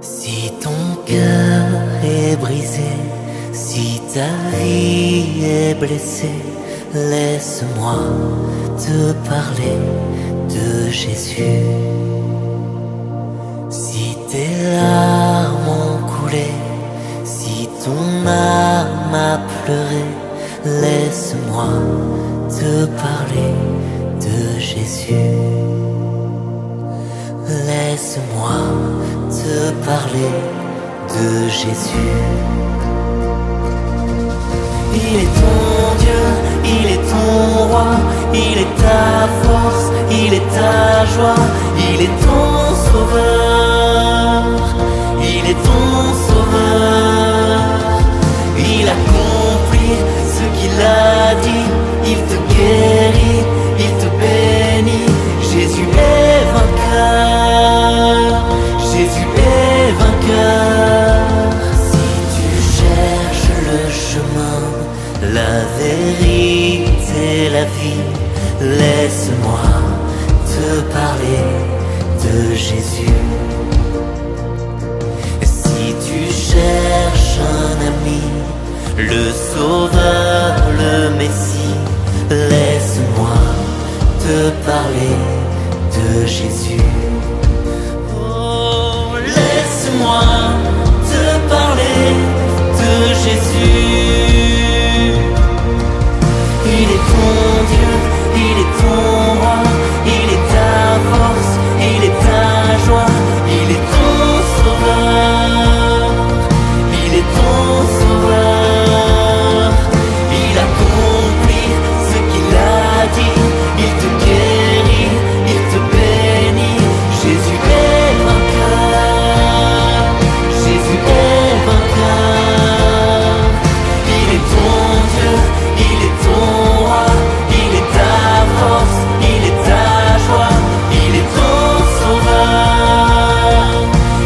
Si ton cœur est brisé, si ta vie est blessée, laisse-moi te parler de Jésus. Si tes larmes ont coulé, si ton âme a pleuré, laisse-moi te parler de Jésus. Laisse-moi te parler de Jésus. Il est ton Dieu, il est ton roi, il est ta force, il est ta joie, il est ton sauveur, il est ton sauveur. Il accomplit ce qu'il a dit, il te guérit, il te bénit. Jésus est vainqueur, Jésus est vainqueur. Si tu cherches le chemin, la vérité, la vie, laisse-moi te parler de Jésus. Si tu cherches un ami, le sauveur, le Messie, laisse-moi te parler de Jésus. Oh, laisse-moi te parler de Jésus. Il est ton Dieu, il est ton roi, il est ta force, il est ta joie, il est ton sauveur, il est ton sauveur. Il accomplit ce qu'il a dit, il te guérit, il te bénit. Jésus est vainqueur, Jésus est vainqueur. Il est ton Dieu, il est ton roi, il est ta force, il est ta joie, il est ton sauveur,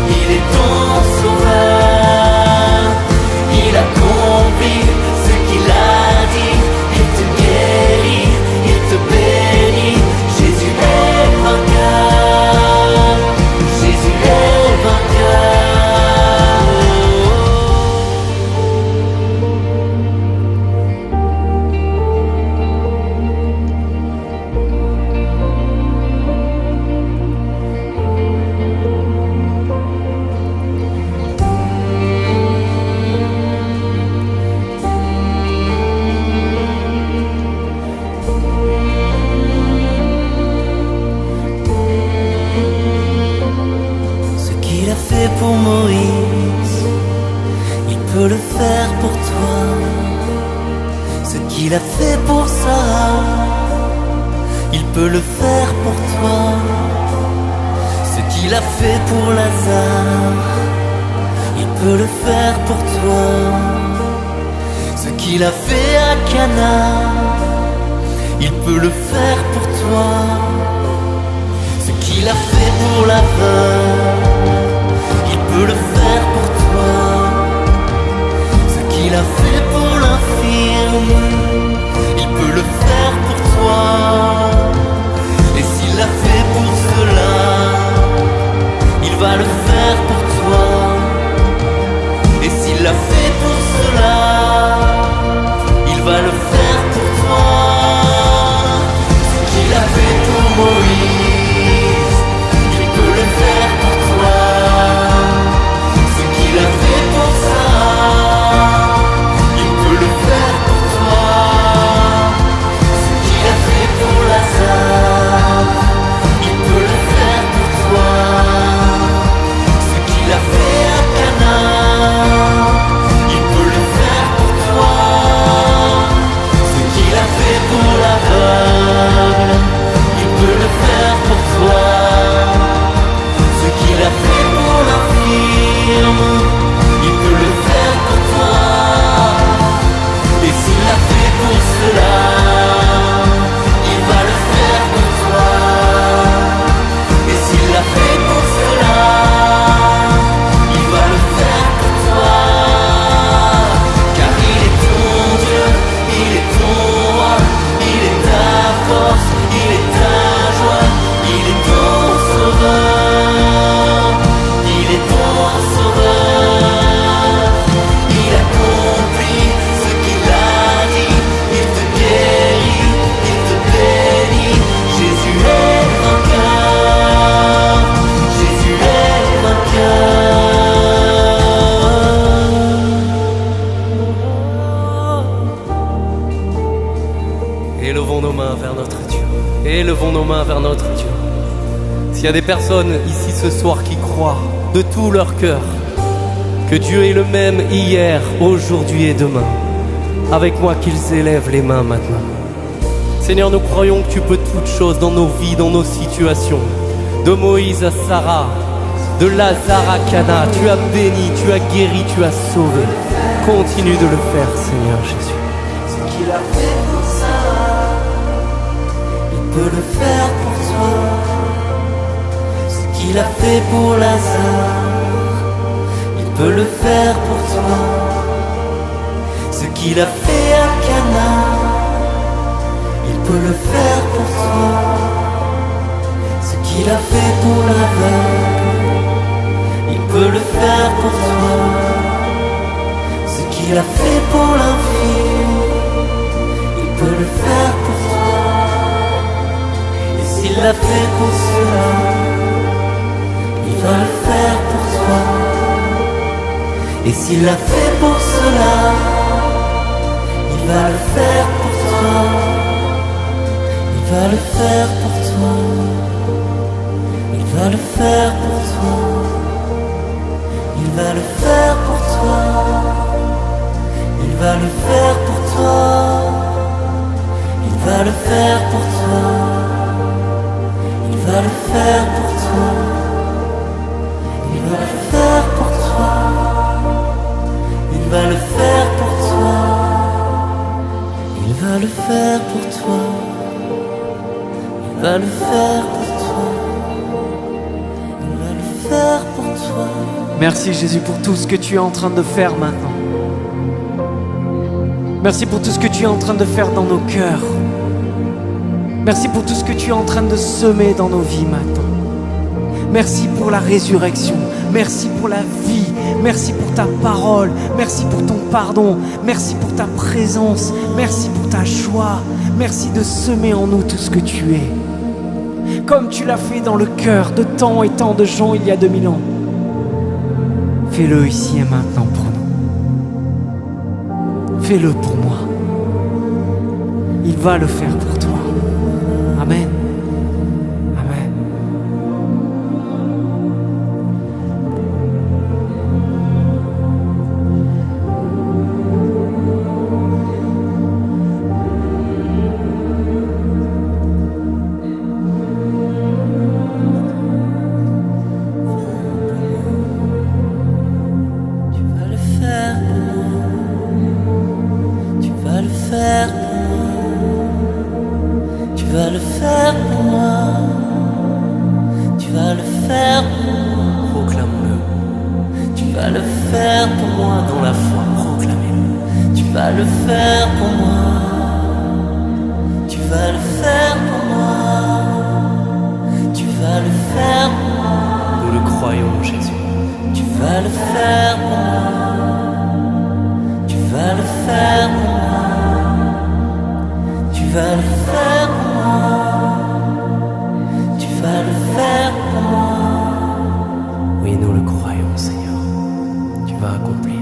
il est ton sauveur. Il accomplit ce qu'il a dit, il te guérit, il te bénit. Jésus est vainqueur, Jésus est vainqueur. Ce qu'il a fait pour Moïse, il peut le faire pour toi. Ce qu'il a fait pour Sarah, il peut le faire pour toi. Ce qu'il a fait pour Lazare, il peut le faire pour toi. Ce qu'il a fait à Cana, il peut le faire pour toi. Ce qu'il a fait pour la veuve, il peut le faire pour toi. Ce qu'il a fait pour l'infirme, il peut le faire pour toi. Et s'il l'a fait pour cela, il va le faire pour toi. Et s'il l'a fait pour cela, il va le faire pour toi. Ce qu'il a fait pour Moïse, il peut le faire pour toi. Ce qu'il a fait pour Sarah, il peut le faire pour toi. Ce qu'il a fait pour la mains vers notre Dieu. S'il y a des personnes ici ce soir qui croient de tout leur cœur que Dieu est le même hier, aujourd'hui et demain, avec moi qu'ils élèvent les mains maintenant. Seigneur, nous croyons que tu peux toutes choses dans nos vies, dans nos situations. De Moïse à Sarah, de Lazare à Cana, tu as béni, tu as guéri, tu as sauvé. Continue de le faire, Seigneur Jésus. Ce qu'il a fait pour Sarah, il peut le faire pour toi. Ce qu'il a fait pour Lazare, il peut le faire pour toi. Ce qu'il a fait à Cana, il peut le faire pour toi. Ce qu'il a fait pour l'aveugle, il peut le faire pour toi. Ce qu'il a fait pour l'infirme, il peut le faire pour toi. Et s'il l'a fait pour cela, il va le faire pour toi. Et s'il l'a fait pour cela, il va le faire pour toi. Il va le faire pour toi. Il va le faire pour toi. Il va le faire pour toi. Il va le faire pour toi. Il va le faire pour toi. Il va le faire pour toi. Il va le faire pour toi. Il va le faire pour toi. Il va le faire pour toi. Il va le faire pour toi. Il va le faire pour toi. Merci Jésus pour tout ce que tu es en train de faire maintenant. Merci pour tout ce que tu es en train de faire dans nos cœurs. Merci pour tout ce que tu es en train de semer dans nos vies maintenant. Merci pour la résurrection. Merci pour la vie. Merci pour ta parole. Merci pour ton pardon. Merci pour ta présence. Merci pour ta joie. Merci de semer en nous tout ce que tu es. Comme tu l'as fait dans le cœur de tant et tant de gens il y a 2000 ans. Fais-le ici et maintenant pour nous. Fais-le pour moi. Il va le faire pour toi. Amen. Amen. Tu vas le faire pour moi. Tu vas le faire pour moi. Tu vas le faire pour moi. Tu vas le faire pour moi. Proclame-le. Tu vas le faire pour moi dans la foi. Proclamez-le. Tu vas le faire pour moi. Tu vas le faire pour moi. Tu vas le faire pour moi. Nous le croyons, Jésus. Tu vas le faire pour moi. Tu vas le faire pour moi. Tu vas le faire pour moi. Tu vas le faire pour moi. Oui, nous le croyons, Seigneur. Tu vas accomplir.